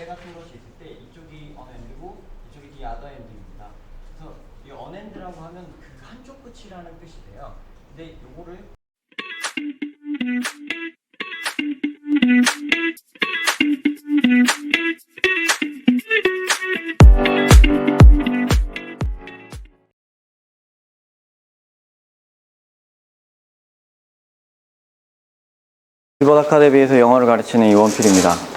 앞에 같은 것이 있을 때 이쪽이 언엔드고 이쪽이 the other end입니다. 그래서 이 언엔드라고 하면 그 한쪽 끝이라는 뜻이 돼요. 근데 요거를 리버드 아카데미에서 영어를 가르치는 이원필입니다.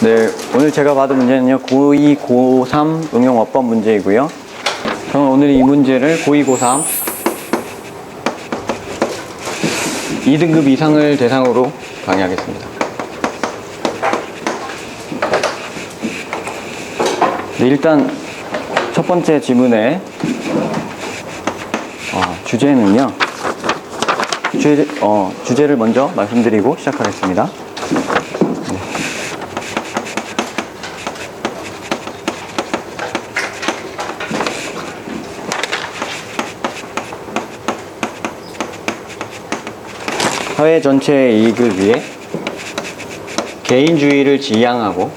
네, 오늘 제가 받은 문제는요, 고2, 고3 응용어법 문제이고요. 저는 오늘 이 문제를 고2, 고3 2등급 이상을 대상으로 강의하겠습니다. 네, 일단 첫 번째 지문의 주제는요, 주제를 먼저 말씀드리고 시작하겠습니다. 네. 사회 전체의 이익을 위해 개인주의를 지향하고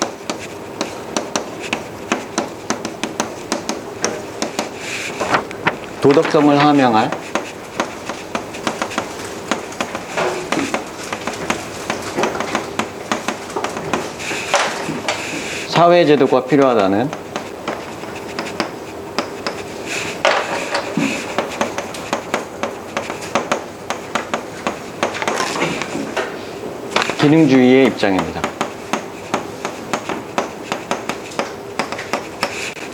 도덕성을 함양할 사회제도가 필요하다는 기능주의의 입장입니다.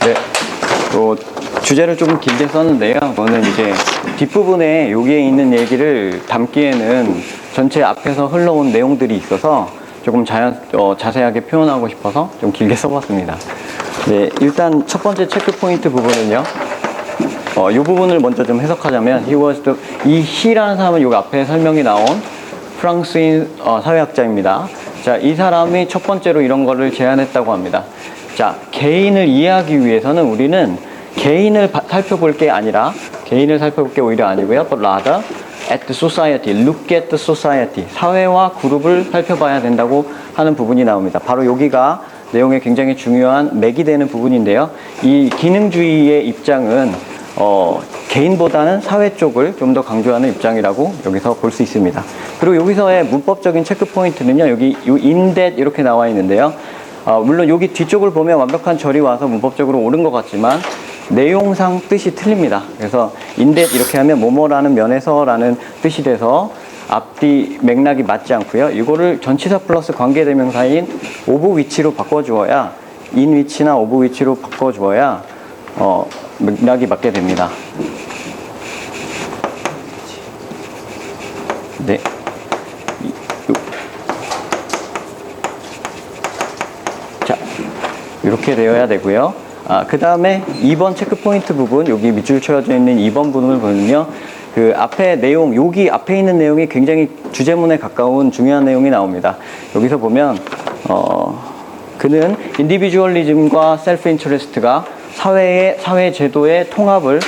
네, 주제를 조금 길게 썼는데요. 저는 이제 뒷부분에 여기에 있는 얘기를 담기에는 전체 앞에서 흘러온 내용들이 있어서 조금 자세하게 표현하고 싶어서 좀 길게 써봤습니다. 네, 일단 첫 번째 체크 포인트 부분은요. 이 부분을 먼저 좀 해석하자면, 이 he라는 사람은 여기 앞에 설명이 나온 프랑스인 사회학자입니다. 자, 이 사람이 첫 번째로 이런 거를 제안했다고 합니다. 자, 개인을 이해하기 위해서는 우리는 개인을 살펴볼 게 아니라, 개인을 살펴볼 게 오히려 아니고요. but rather at the society, look at the society, 사회와 그룹을 살펴봐야 된다고 하는 부분이 나옵니다. 바로 여기가 내용에 굉장히 중요한 맥이 되는 부분인데요. 이 기능주의의 입장은 개인보다는 사회 쪽을 좀 더 강조하는 입장이라고 여기서 볼 수 있습니다. 그리고 여기서의 문법적인 체크 포인트는요, 여기 in that 이렇게 나와 있는데요. 물론 여기 뒤쪽을 보면 완벽한 절이 와서 문법적으로 옳은 것 같지만 내용상 뜻이 틀립니다. 그래서 in that 이렇게 하면 뭐뭐라는 면에서라는 뜻이 돼서 앞뒤 맥락이 맞지 않고요. 이거를 전치사 플러스 관계대명사인 of 위치로 바꿔주어야, in 위치나 of 위치로 바꿔주어야 맥락이 맞게 됩니다. 네. 자, 이렇게 되어야 되고요. 그 다음에 2번 체크포인트 부분, 여기 밑줄 쳐져 있는 2번 부분을 보면요. 그 앞에 내용, 여기 앞에 있는 내용이 굉장히 주제문에 가까운 중요한 내용이 나옵니다. 여기서 보면, 그는 인디비주얼리즘과 셀프 인터레스트가 사회 제도의 통합을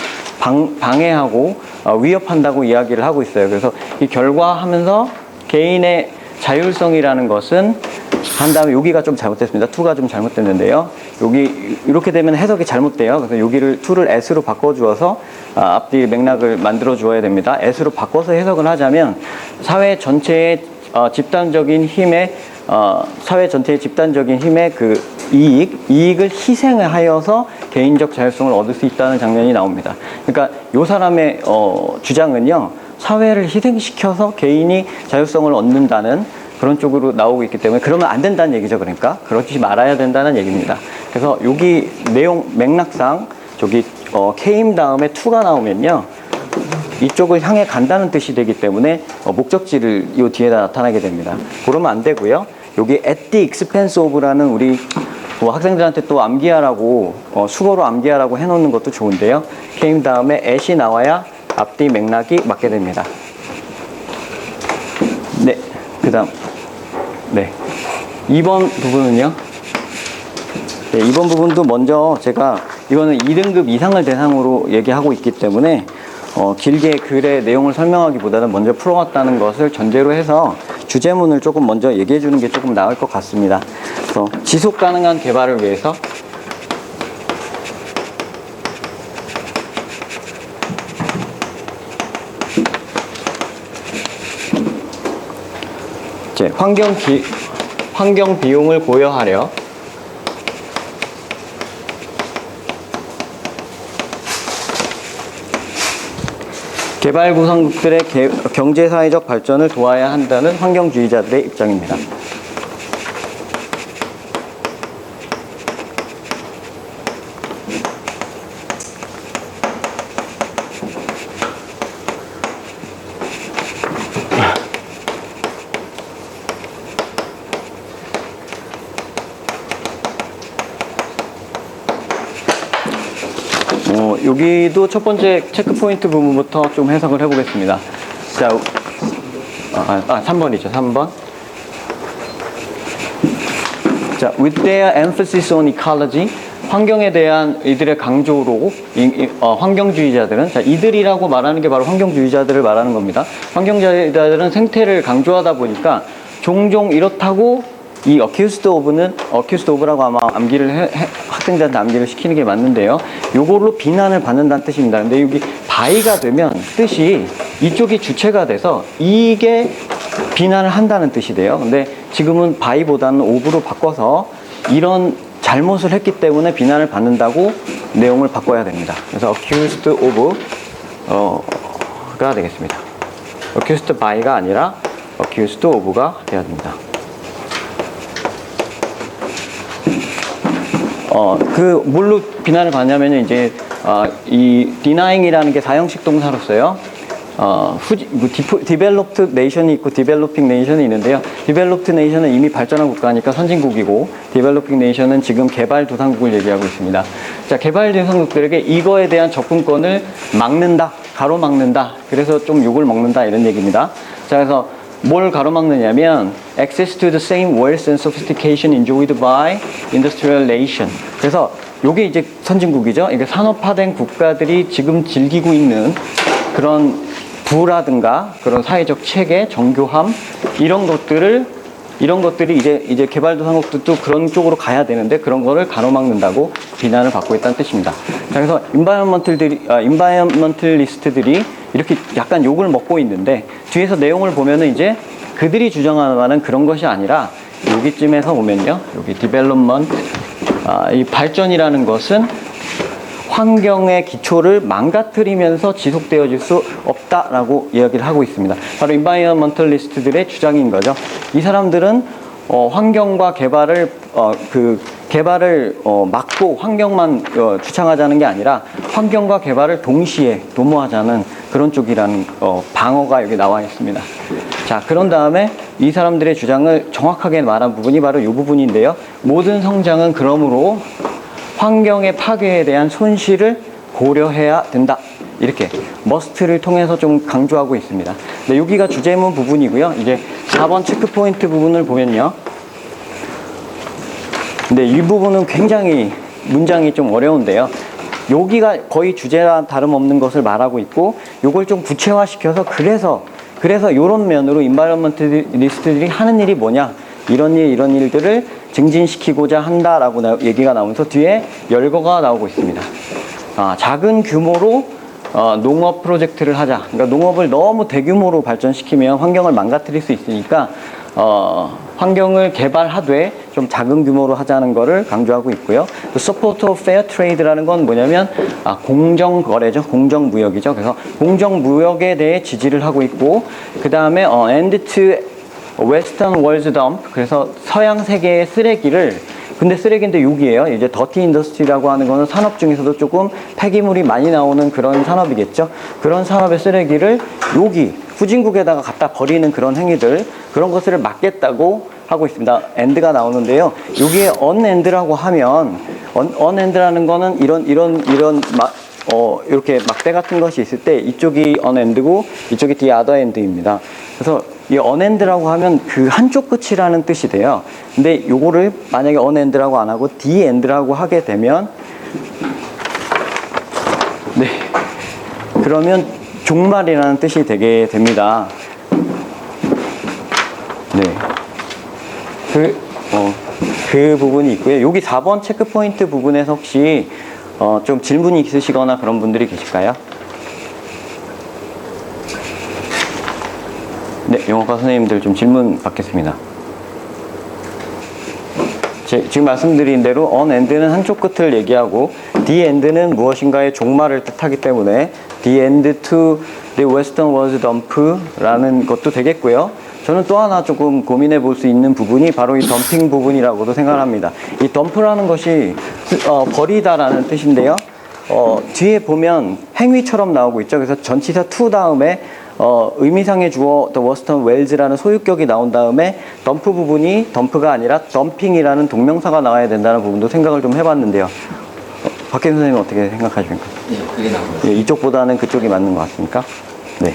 방해하고 위협한다고 이야기를 하고 있어요. 그래서 이 결과하면서 개인의 자율성이라는 것은 한 다음에 여기가 좀 잘못됐습니다. to가 좀 잘못됐는데요. 여기 이렇게 되면 해석이 잘못돼요. 그래서 여기를 to를 s로 바꿔주어서 앞뒤 맥락을 만들어 주어야 됩니다. s로 바꿔서 해석을 하자면 사회 전체의 집단적인 힘의 그 이익을 희생하여서 개인적 자율성을 얻을 수 있다는 장면이 나옵니다. 그러니까 이 사람의 주장은요, 사회를 희생시켜서 개인이 자율성을 얻는다는 그런 쪽으로 나오고 있기 때문에 그러면 안 된다는 얘기죠. 그러니까 그러지 말아야 된다는 얘기입니다. 그래서 여기 내용 맥락상 저기 came 다음에 to가 나오면요, 이쪽을 향해 간다는 뜻이 되기 때문에 목적지를 이 뒤에다 나타나게 됩니다. 그러면 안 되고요. 여기 at the expense of라는 우리 학생들한테 또 암기하라고 수거로 암기하라고 해놓는 것도 좋은데요. came 다음에 at이 나와야 앞뒤 맥락이 맞게 됩니다. 네, 그 다음 네, 2번 부분은요. 네, 2번 부분도 먼저 제가 이거는 2등급 이상을 대상으로 얘기하고 있기 때문에 길게 글의 내용을 설명하기보다는 먼저 풀어왔다는 것을 전제로 해서 주제문을 조금 먼저 얘기해 주는 게 조금 나을 것 같습니다. 그래서 지속 가능한 개발을 위해서 이제 환경 비용을 고려하려 개발구상국들의 경제사회적 발전을 도와야 한다는 환경주의자들의 입장입니다. 여기도 첫 번째 체크포인트 부분부터 좀 해석을 해보겠습니다. 자, 3번이죠, 3번. 자, with their emphasis on ecology, 환경에 대한 이들의 강조로 환경주의자들은, 자, 이들이라고 말하는 게 바로 환경주의자들을 말하는 겁니다. 환경주의자들은 생태를 강조하다 보니까 종종 이렇다고 이 accused of라고 아마 학생들한테 암기를 시키는 게 맞는데요. 요걸로 비난을 받는다는 뜻입니다. 근데 여기 by가 되면 뜻이 이쪽이 주체가 돼서 이게 비난을 한다는 뜻이 돼요. 근데 지금은 by보다는 of로 바꿔서 이런 잘못을 했기 때문에 비난을 받는다고 내용을 바꿔야 됩니다. 그래서 accused of가 되겠습니다. accused by가 아니라 accused of가 돼야 됩니다. 뭘로 비난을 받냐면 이제 이 denying이라는 게 사형식 동사로 써요. developed nation이 있고 developing nation이 있는데요. developed nation은 이미 발전한 국가니까 선진국이고 developing nation은 지금 개발도상국을 얘기하고 있습니다. 자, 개발도상국들에게 이거에 대한 접근권을 막는다, 가로막는다. 그래서 좀 욕을 먹는다 이런 얘기입니다. 자, 그래서 뭘 가로막느냐면 access to the same wealth and sophistication enjoyed by industrial nation. 그래서 요게 이제 선진국이죠. 이게 산업화된 국가들이 지금 즐기고 있는 그런 부라든가 그런 사회적 체계, 정교함 이런 것들이 이제 개발도상국들도 그런 쪽으로 가야 되는데 그런 거를 가로막는다고 비난을 받고 있다는 뜻입니다. 자, 그래서 인바이언먼털리스트들이 이렇게 약간 욕을 먹고 있는데 뒤에서 내용을 보면은 이제 그들이 주장하는 바는 그런 것이 아니라 여기쯤에서 보면요. 여기 디벨롭먼트 이 발전이라는 것은 환경의 기초를 망가뜨리면서 지속되어질 수 없다라고 이야기를 하고 있습니다. 바로 인바이언먼털리스트들의 주장인 거죠. 이 사람들은 환경과 개발을 막고 환경만 주창하자는 게 아니라 환경과 개발을 동시에 도모하자는 그런 쪽이라는 방어가 여기 나와 있습니다. 자, 그런 다음에 이 사람들의 주장을 정확하게 말한 부분이 바로 이 부분인데요. 모든 성장은 그러므로 환경의 파괴에 대한 손실을 고려해야 된다. 이렇게 must를 통해서 좀 강조하고 있습니다. 네, 여기가 주제문 부분이고요. 이제 4번 체크포인트 부분을 보면요. 근데 이 부분은 굉장히 문장이 좀 어려운데요. 여기가 거의 주제와 다름없는 것을 말하고 있고 요걸 좀 구체화시켜서 그래서 이런 면으로 인바이런먼털리스트들이 하는 일이 뭐냐 이런 일들을 증진시키고자 한다라고 얘기가 나오면서 뒤에 열거가 나오고 있습니다. 작은 규모로 농업 프로젝트를 하자. 그러니까 농업을 너무 대규모로 발전시키면 환경을 망가뜨릴 수 있으니까 환경을 개발하되 좀 작은 규모로 하자는 거를 강조하고 있고요. Support of Fair Trade라는 건 뭐냐면 공정거래죠. 공정무역이죠. 그래서 공정무역에 대해 지지를 하고 있고 그 다음에 End to Western World Dump 그래서 서양 세계의 쓰레기를 근데 쓰레기인데 여기에요. 이제 더티 인더스트리라고 하는 거는 산업 중에서도 조금 폐기물이 많이 나오는 그런 산업이겠죠. 그런 산업의 쓰레기를 여기 후진국에다가 갖다 버리는 그런 행위들 그런 것을 막겠다고 하고 있습니다. end가 나오는데요. 여기에 unend라고 하면 unend라는 거는 이렇게 막대 같은 것이 있을 때 이쪽이 unend고 이쪽이 the other end입니다. 그래서 이 unend라고 하면 그 한쪽 끝이라는 뜻이 돼요. 근데 요거를 만약에 unend라고 안 하고 the end라고 하게 되면 네. 그러면 종말이라는 뜻이 되게 됩니다. 네. 그 부분이 있고요. 여기 4번 체크포인트 부분에서 혹시 좀 질문이 있으시거나 그런 분들이 계실까요? 네, 영어과 선생님들 좀 질문 받겠습니다. 지금 말씀드린 대로 on end는 한쪽 끝을 얘기하고 the end는 무엇인가의 종말을 뜻하기 때문에 the end to the western was dump라는 것도 되겠고요. 저는 또 하나 조금 고민해 볼 수 있는 부분이 바로 이 덤핑 부분이라고도 생각을 합니다. 이 덤프라는 것이 버리다라는 뜻인데요. 뒤에 보면 행위처럼 나오고 있죠. 그래서 전치사 to 다음에 의미상의 주어 the western wells라는 소유격이 나온 다음에 덤프 부분이 덤프가 아니라 덤핑이라는 동명사가 나와야 된다는 부분도 생각을 좀 해봤는데요. 박혜선 선생님은 어떻게 생각하십니까? 예, 그게 나온 거예요. 예, 이쪽보다는 그쪽이 맞는 것 같습니까? 네.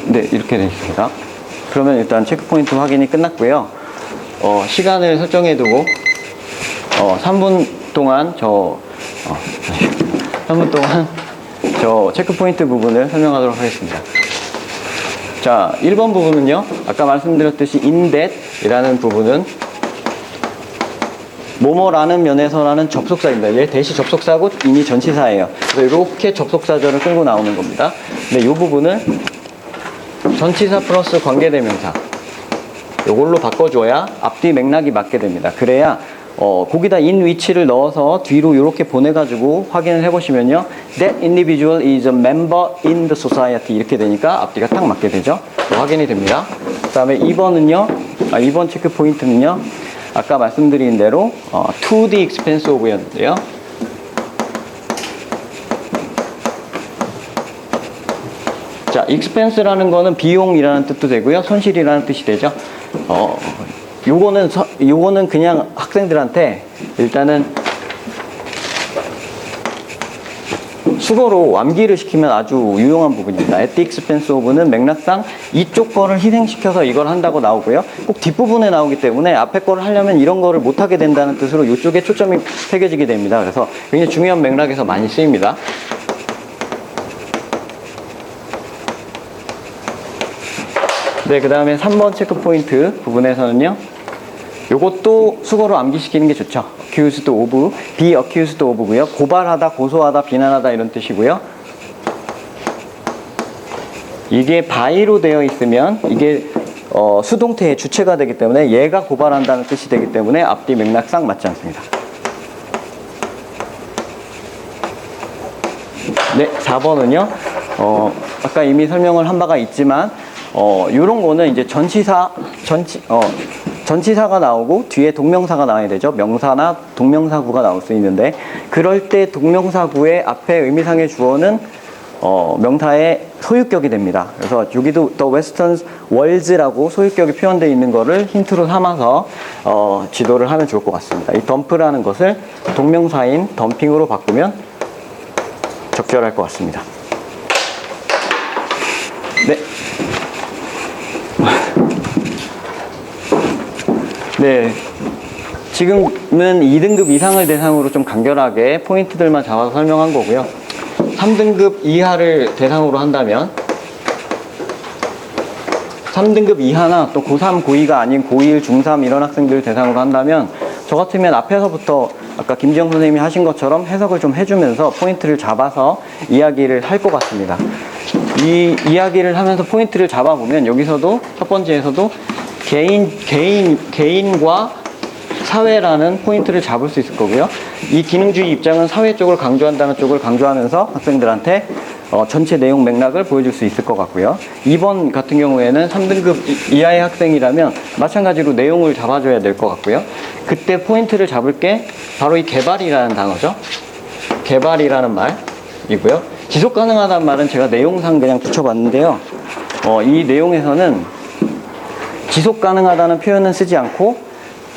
네, 이렇게 되어 있습니다. 그러면 일단 체크포인트 확인이 끝났고요. 시간을 설정해 두고 3분 동안 3분 동안 저 체크포인트 부분을 설명하도록 하겠습니다. 자, 1번 부분은요. 아까 말씀드렸듯이 in that 이라는 부분은 뭐뭐라는 면에서라는 접속사입니다. 얘 대시 접속사고 in이 전치사예요. 그래서 이렇게 접속사절을 끌고 나오는 겁니다. 근데 이 부분을 전치사 플러스 관계대명사 요걸로 바꿔줘야 앞뒤 맥락이 맞게 됩니다. 그래야 거기다 in 위치를 넣어서 뒤로 이렇게 보내가지고 확인을 해보시면요. That individual is a member in the society 이렇게 되니까 앞뒤가 딱 맞게 되죠. 확인이 됩니다. 그 다음에 2번은요. 2번 체크 포인트는요. 아까 말씀드린 대로 to the expense of 였는데요. 자, expense라는 거는 비용이라는 뜻도 되고요. 손실이라는 뜻이 되죠. 요거는 그냥 학생들한테 일단은 수거로 암기를 시키면 아주 유용한 부분입니다. at the expense of는 맥락상 이쪽 거를 희생시켜서 이걸 한다고 나오고요. 꼭 뒷부분에 나오기 때문에 앞에 거를 하려면 이런 거를 못하게 된다는 뜻으로 이쪽에 초점이 새겨지게 됩니다. 그래서 굉장히 중요한 맥락에서 많이 쓰입니다. 네, 그 다음에 3번 체크포인트 부분에서는요. 요것도 수거로 암기시키는 게 좋죠. accused of, be accused of고요. 고발하다, 고소하다, 비난하다 이런 뜻이고요. 이게 by로 되어 있으면 이게 수동태의 주체가 되기 때문에 얘가 고발한다는 뜻이 되기 때문에 앞뒤 맥락상 맞지 않습니다. 네, 4번은요. 아까 이미 설명을 한 바가 있지만 요런 거는 이제 전치사가 나오고 뒤에 동명사가 나와야 되죠. 명사나 동명사구가 나올 수 있는데 그럴 때 동명사구의 앞에 의미상의 주어는 명사의 소유격이 됩니다. 그래서 여기도 The Western Wells라고 소유격이 표현되어 있는 거를 힌트로 삼아서 지도를 하면 좋을 것 같습니다. 이 덤프라는 것을 동명사인 덤핑으로 바꾸면 적절할 것 같습니다. 네. 네, 지금은 2등급 이상을 대상으로 좀 간결하게 포인트들만 잡아서 설명한 거고요. 3등급 이하를 대상으로 한다면 3등급 이하나 또 고3, 고2가 아닌 고1, 중3 이런 학생들 대상으로 한다면 저 같으면 앞에서부터 아까 김지영 선생님이 하신 것처럼 해석을 좀 해주면서 포인트를 잡아서 이야기를 할 것 같습니다. 이 이야기를 하면서 포인트를 잡아보면 여기서도 첫 번째에서도 개인과 사회라는 포인트를 잡을 수 있을 거고요. 이 기능주의 입장은 사회 쪽을 강조한다는 쪽을 강조하면서 학생들한테 전체 내용 맥락을 보여줄 수 있을 것 같고요. 2번 같은 경우에는 3등급 이하의 학생이라면 마찬가지로 내용을 잡아줘야 될 것 같고요. 그때 포인트를 잡을 게 바로 이 개발이라는 단어죠. 개발이라는 말이고요. 지속 가능하다는 말은 제가 내용상 그냥 붙여봤는데요. 이 내용에서는 지속 가능하다는 표현은 쓰지 않고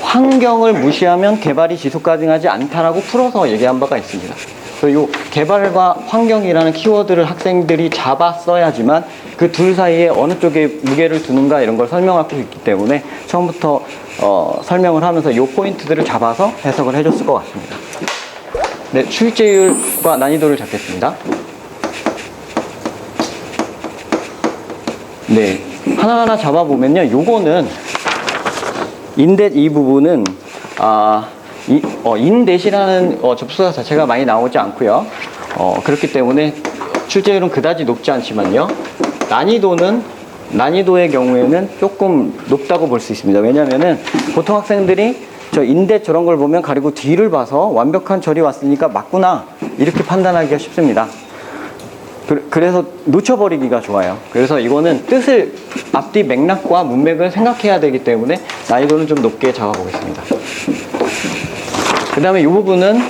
환경을 무시하면 개발이 지속 가능하지 않다라고 풀어서 얘기한 바가 있습니다. 그래서 이 개발과 환경이라는 키워드를 학생들이 잡았어야지만 그 둘 사이에 어느 쪽에 무게를 두는가 이런 걸 설명하고 있기 때문에 처음부터 설명을 하면서 이 포인트들을 잡아서 해석을 해줬을 것 같습니다. 네, 출제율과 난이도를 잡겠습니다. 네, 하나하나 잡아보면요. 요거는 인댓 이 부분은 인댓이라는 접수사 자체가 많이 나오지 않고요. 그렇기 때문에 출제율은 그다지 높지 않지만요. 난이도의 경우에는 조금 높다고 볼 수 있습니다. 왜냐면은 보통 학생들이 저 인댓 저런 걸 보면 가리고 뒤를 봐서 완벽한 절이 왔으니까 맞구나 이렇게 판단하기가 쉽습니다. 그래서 놓쳐버리기가 좋아요. 그래서 이거는 뜻을 앞뒤 맥락과 문맥을 생각해야 되기 때문에 난이도는 좀 높게 잡아보겠습니다. 그 다음에 이 부분은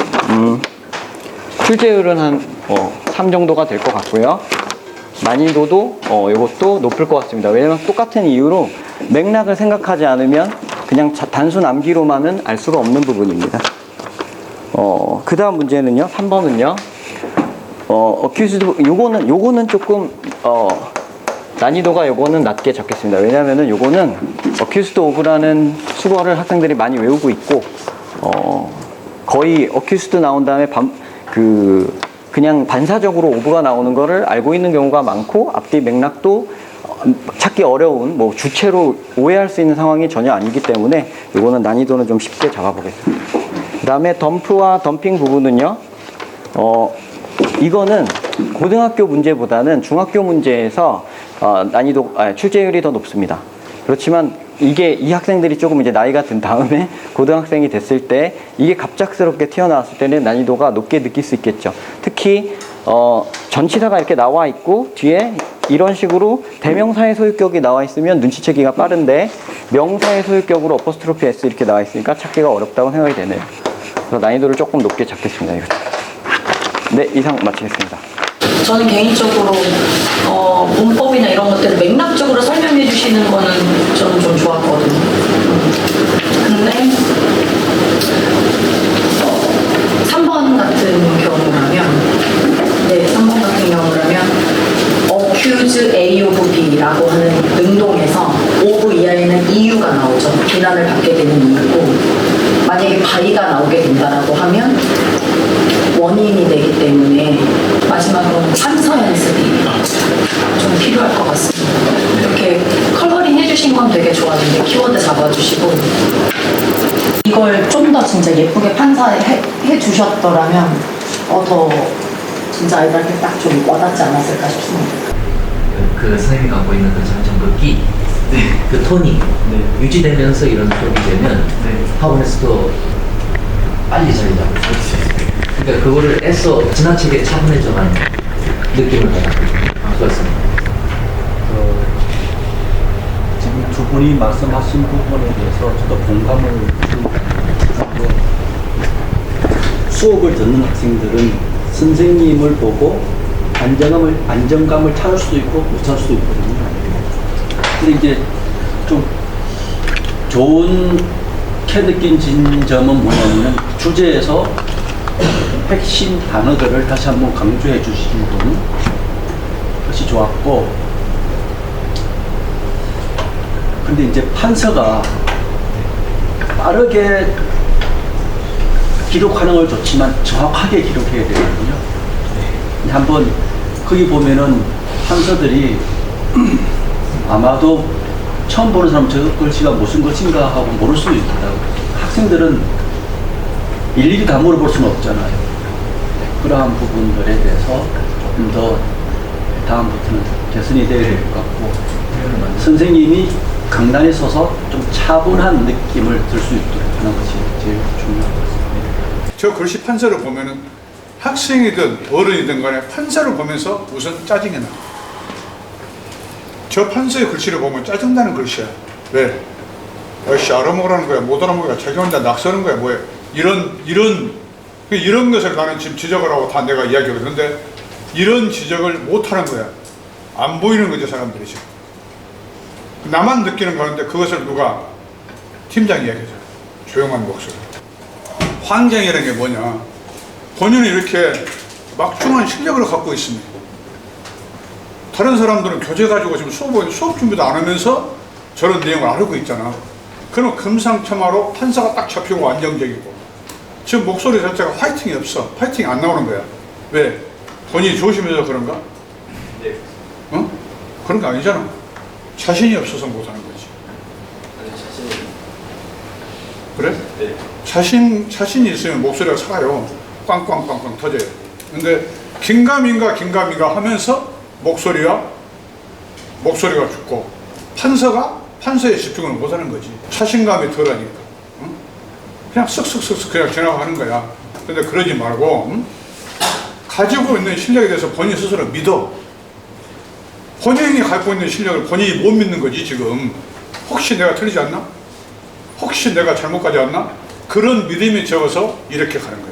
출제율은 한 3 정도가 될 것 같고요. 난이도도 이것도 높을 것 같습니다. 왜냐면 똑같은 이유로 맥락을 생각하지 않으면 그냥 단순 암기로만은 알 수가 없는 부분입니다. 그 다음 문제는요. 3번은요. 어큐즈드 요거는 조금 난이도가 요거는 낮게 잡겠습니다. 왜냐면은 요거는 어큐스드 오브라는 수거를 학생들이 많이 외우고 있고 거의 어큐스드 나온 다음에 그냥 반사적으로 오브가 나오는 거를 알고 있는 경우가 많고 앞뒤 맥락도 찾기 어려운 주체로 오해할 수 있는 상황이 전혀 아니기 때문에 요거는 난이도는 좀 쉽게 잡아보겠습니다. 그 다음에 덤프와 덤핑 부분은요. 이거는 고등학교 문제보다는 중학교 문제에서 출제율이 더 높습니다. 그렇지만 이 학생들이 조금 이제 나이가 든 다음에 고등학생이 됐을 때 이게 갑작스럽게 튀어나왔을 때는 난이도가 높게 느낄 수 있겠죠. 특히 전치사가 이렇게 나와 있고 뒤에 이런 식으로 대명사의 소유격이 나와 있으면 눈치채기가 빠른데 명사의 소유격으로 어퍼스트로피 S 이렇게 나와 있으니까 찾기가 어렵다고 생각이 되네요. 그래서 난이도를 조금 높게 잡겠습니다. 이거. 네, 이상 마치겠습니다. 저는 개인적으로 문법이나 이런 것들을 맥락적으로 설명해 주시는 거는 저는 좀 좋았거든요. 근데 3번 같은 경우라면 accuse A of B라고 하는 능동에서 of 이하에는 이유가 나오죠. 비난을 받게 되는 이유고, 만약에 by가 나오게 된다라고 하면 원인이 되기 때문에 마지막으로 판서 연습이 좀 필요할 것 같습니다. 이렇게 컬러링 해주신 건 되게 좋았는데 키워드 잡아주시고 이걸 좀 더 진짜 예쁘게 판사해 주셨더라면 더 진짜 아이들한테 딱 좀 와닿지 않았을까 싶습니다. 그 선생님이 갖고 있는 그 장점, 그 끼, 그 톤이 유지되면서 이런 수업이 되면 학원에서도 빨리 잘 잡을 수 있어요. 그러니까 그거를 애써 지나치게 차분해져만 느낌을 받았거든요. 좋았습니다. 지금 두 분이 말씀하신 부분에 대해서 저도 공감을 하고, 수업을 듣는 학생들은 선생님을 보고 안정감을 찾을 수도 있고 못 찾을 수도 있거든요. 근데 이제 좀 좋게 느낀 점은 뭐냐면 주제에서 핵심 단어들을 다시 한번 강조해 주신 부분, 그것이 좋았고, 근데 이제 판서가 빠르게 기록하는 걸 좋지만 정확하게 기록해야 되거든요. 한번 거기 보면은 판서들이 아마도 처음 보는 사람 저 글씨가 무슨 글씨인가 하고 모를 수도 있다고. 학생들은 일일이 다 물어볼 수는 없잖아요. 그러한 부분들에 대해서 좀 더 다음부터는 개선이 되어야 될 것 같고, 선생님이 강단에 서서 좀 차분한 느낌을 들 수 있도록 하는 것이 제일 중요한 것 같습니다. 저 글씨 판서를 보면은 학생이든 어른이든 간에 판서를 보면서 우선 짜증이 나. 저 판서의 글씨를 보면 짜증나는 글씨야. 왜? 아이씨, 알아먹으라는 거야, 못 알아먹으라, 자기 혼자 낙서하는 거야, 뭐야. 이런 것을 나는 지금 지적을 하고 다 내가 이야기를 했는데, 이런 지적을 못 하는 거야. 안 보이는 거죠, 사람들이 지금. 나만 느끼는 거는데 그것을 누가 팀장이 이야기하죠. 조용한 목소리. 환경이라는 게 뭐냐. 본인은 이렇게 막중한 실력을 갖고 있습니다. 다른 사람들은 교재 가지고 지금 수업 준비도 안 하면서 저런 내용을 알고 있잖아. 그럼 금상첨화로 판사가 딱 잡히고 안정적이고, 지금 목소리 자체가 화이팅이 없어. 화이팅이 안 나오는 거야. 왜? 본인이 조심해서 그런가? 네. 어? 그런 거 아니잖아. 자신이 없어서 못하는 거지. 아니, 자신이. 그래? 네. 자신이 있으면 목소리가 살아요. 꽝꽝꽝꽝 터져요. 근데 긴가민가 하면서 목소리가 죽고 판서에 집중을 못하는 거지. 자신감이 덜하니까. 응? 그냥 쓱쓱쓱쓱 그냥 지나가는 거야. 근데 그러지 말고 응? 가지고 있는 실력에 대해서 본인 스스로 믿어. 본인이 갖고 있는 실력을 본인이 못 믿는 거지 지금. 혹시 내가 틀리지 않나? 혹시 내가 잘못 가지 않나? 그런 믿음이 적어서 이렇게 가는 거야.